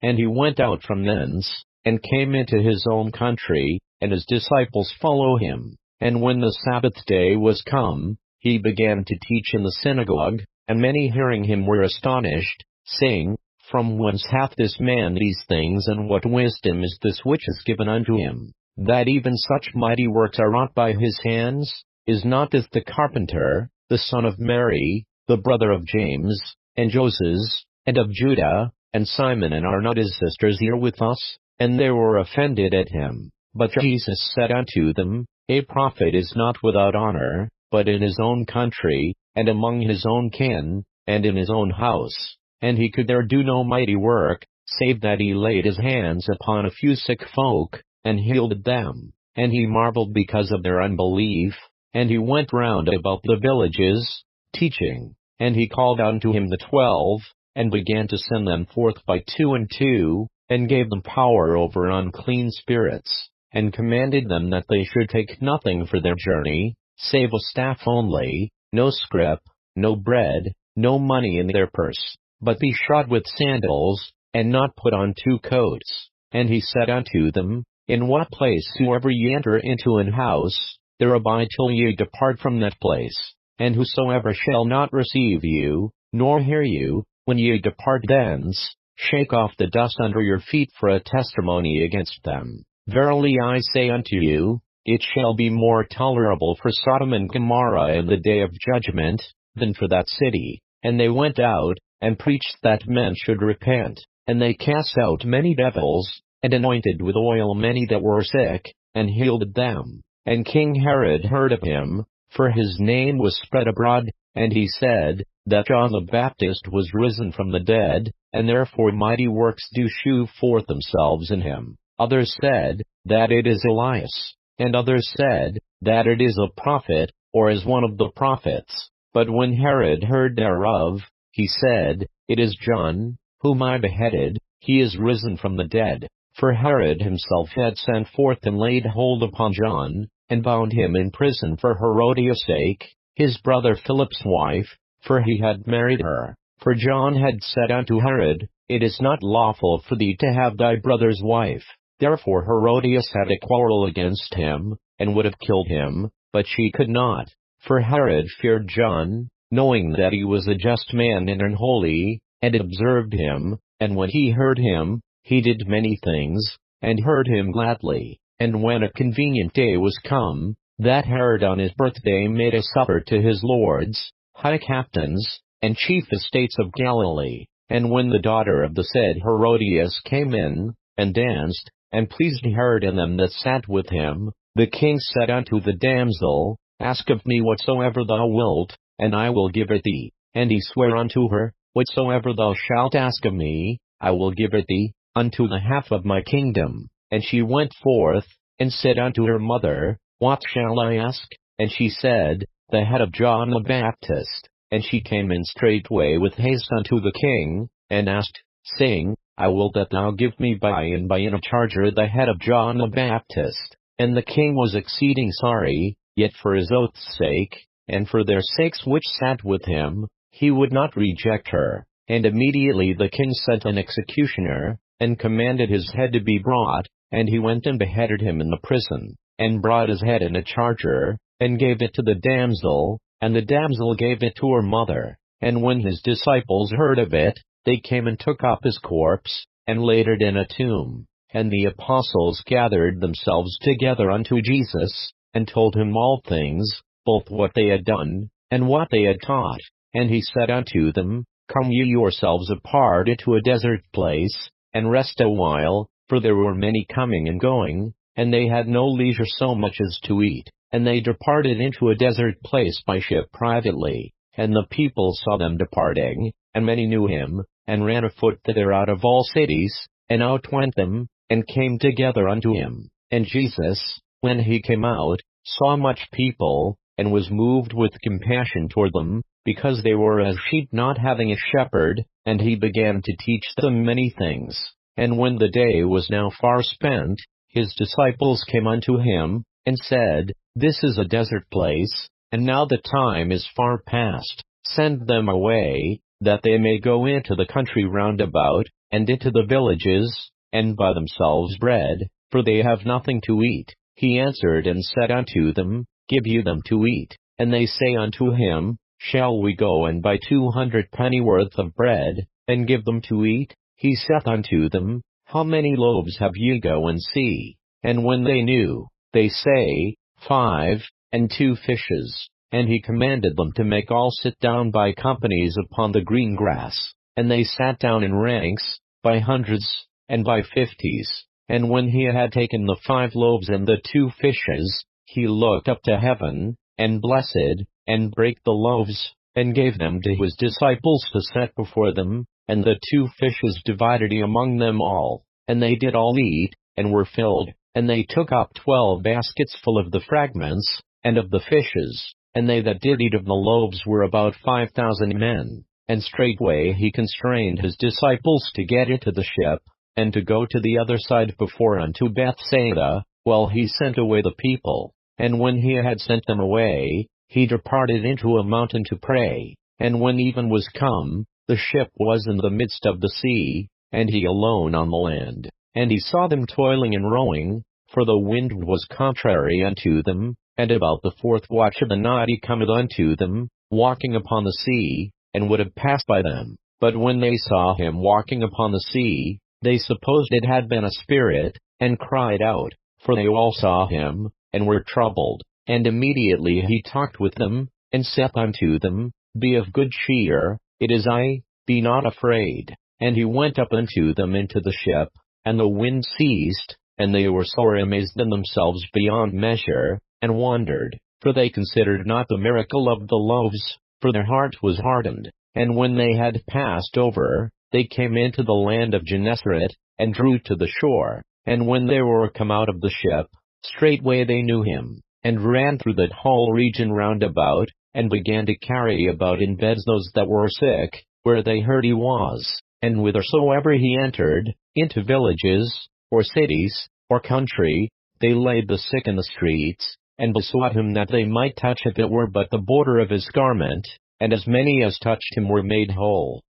And he went out from thence, and came into his own country, and his disciples follow him. And when the Sabbath day was come, he began to teach in the synagogue, and many hearing him were astonished, saying, From whence hath this man these things, and what wisdom is this which is given unto him, that even such mighty works are wrought by his hands? Is not this the carpenter, the son of Mary, the brother of James, and Joses, and of Judah, and Simon, and are not his sisters here with us? And they were offended at him. But Jesus said unto them, A prophet is not without honor, but in his own country, and among his own kin, and in his own house. And he could there do no mighty work, save that he laid his hands upon a few sick folk, and healed them. And he marveled because of their unbelief. And he went round about the villages, teaching. And he called unto him the 12, and began to send them forth by 2 and 2, and gave them power over unclean spirits, and commanded them that they should take nothing for their journey, save a staff only, no scrip, no bread, no money in their purse, but be shod with sandals, and not put on 2 coats. And he said unto them, In what place soever ye enter into an house, there abide till ye depart from that place. And whosoever shall not receive you, nor hear you, when ye depart thence, shake off the dust under your feet for a testimony against them. Verily I say unto you, it shall be more tolerable for Sodom and Gomorrah in the day of judgment, than for that city. And they went out, and preached that men should repent. And they cast out many devils, and anointed with oil many that were sick, and healed them. And King Herod heard of him, for his name was spread abroad, and he said, that John the Baptist was risen from the dead, and therefore mighty works do shew forth themselves in him. Others said, that it is Elias, and others said, that it is a prophet, or is one of the prophets. But when Herod heard thereof, he said, It is John, whom I beheaded. He is risen from the dead. For Herod himself had sent forth and laid hold upon John, and bound him in prison for Herodias' sake, his brother Philip's wife, for he had married her. For John had said unto Herod, It is not lawful for thee to have thy brother's wife. Therefore Herodias had a quarrel against him, and would have killed him, but she could not. For Herod feared John, knowing that he was a just man and an holy, and observed him, and when he heard him, he did many things, and heard him gladly. And when a convenient day was come, that Herod on his birthday made a supper to his lords, high captains, and chief estates of Galilee. And when the daughter of the said Herodias came in, and danced, and pleased Herod and them that sat with him, the king said unto the damsel, Ask of me whatsoever thou wilt, and I will give it thee. And he sware unto her, Whatsoever thou shalt ask of me, I will give it thee, unto the half of my kingdom. And she went forth, and said unto her mother, What shall I ask? And she said, The head of John the Baptist. And she came in straightway with haste unto the king, and asked, saying, I will that thou give me by and by in a charger the head of John the Baptist. And the king was exceeding sorry, yet for his oath's sake, and for their sakes which sat with him, he would not reject her. And immediately the king sent an executioner, and commanded his head to be brought, and he went and beheaded him in the prison, and brought his head in a charger, and gave it to the damsel, and the damsel gave it to her mother. And when his disciples heard of it, they came and took up his corpse, and laid it in a tomb. And the apostles gathered themselves together unto Jesus, and told him all things, both what they had done, and what they had taught. And he said unto them, Come ye yourselves apart into a desert place, and rest a while, for there were many coming and going, and they had no leisure so much as to eat. And they departed into a desert place by ship privately. And the people saw them departing, and many knew him, and ran afoot thither out of all cities, and outwent them, and came together unto him. And Jesus, when he came out, saw much people, and was moved with compassion toward them, because they were as sheep not having a shepherd, and he began to teach them many things. And when the day was now far spent, his disciples came unto him, and said, This is a desert place, and now the time is far past. Send them away, that they may go into the country round about, and into the villages, and buy themselves bread, for they have nothing to eat. He answered and said unto them, Give you them to eat. And they say unto him, Shall we go and buy 200 pennyworth of bread, and give them to eat? He saith unto them, How many loaves have ye? Go and see. And when they knew, they say, 5, and 2 fishes. And he commanded them to make all sit down by companies upon the green grass. And they sat down in ranks, by hundreds, and by 50s. And when he had taken the 5 loaves and the 2 fishes, he looked up to heaven, and blessed, and brake the loaves, and gave them to his disciples to set before them, and the 2 fishes divided he among them all. And they did all eat, and were filled. And they took up 12 baskets full of the fragments, and of the fishes. And they that did eat of the loaves were about 5,000 men. And straightway he constrained his disciples to get into the ship, and to go to the other side before unto Bethsaida, while he sent away the people. And when he had sent them away, he departed into a mountain to pray. And when even was come, the ship was in the midst of the sea, and he alone on the land. And he saw them toiling and rowing, for the wind was contrary unto them. And about the 4th watch of the night he cometh unto them, walking upon the sea, and would have passed by them. But when they saw him walking upon the sea, they supposed it had been a spirit, and cried out, for they all saw him, and were troubled. And immediately he talked with them, and saith unto them, Be of good cheer, it is I, be not afraid. And he went up unto them into the ship, and the wind ceased, and they were sore amazed in themselves beyond measure, and wondered, for they considered not the miracle of the loaves, for their heart was hardened. And when they had passed over, they came into the land of Gennesaret, and drew to the shore. And when they were come out of the ship, straightway they knew him, and ran through that whole region round about, and began to carry about in beds those that were sick, where they heard he was. And whithersoever he entered, into villages, or cities, or country, they laid the sick in the streets, and besought him that they might touch if it were but the border of his garment, and as many as touched him were made whole.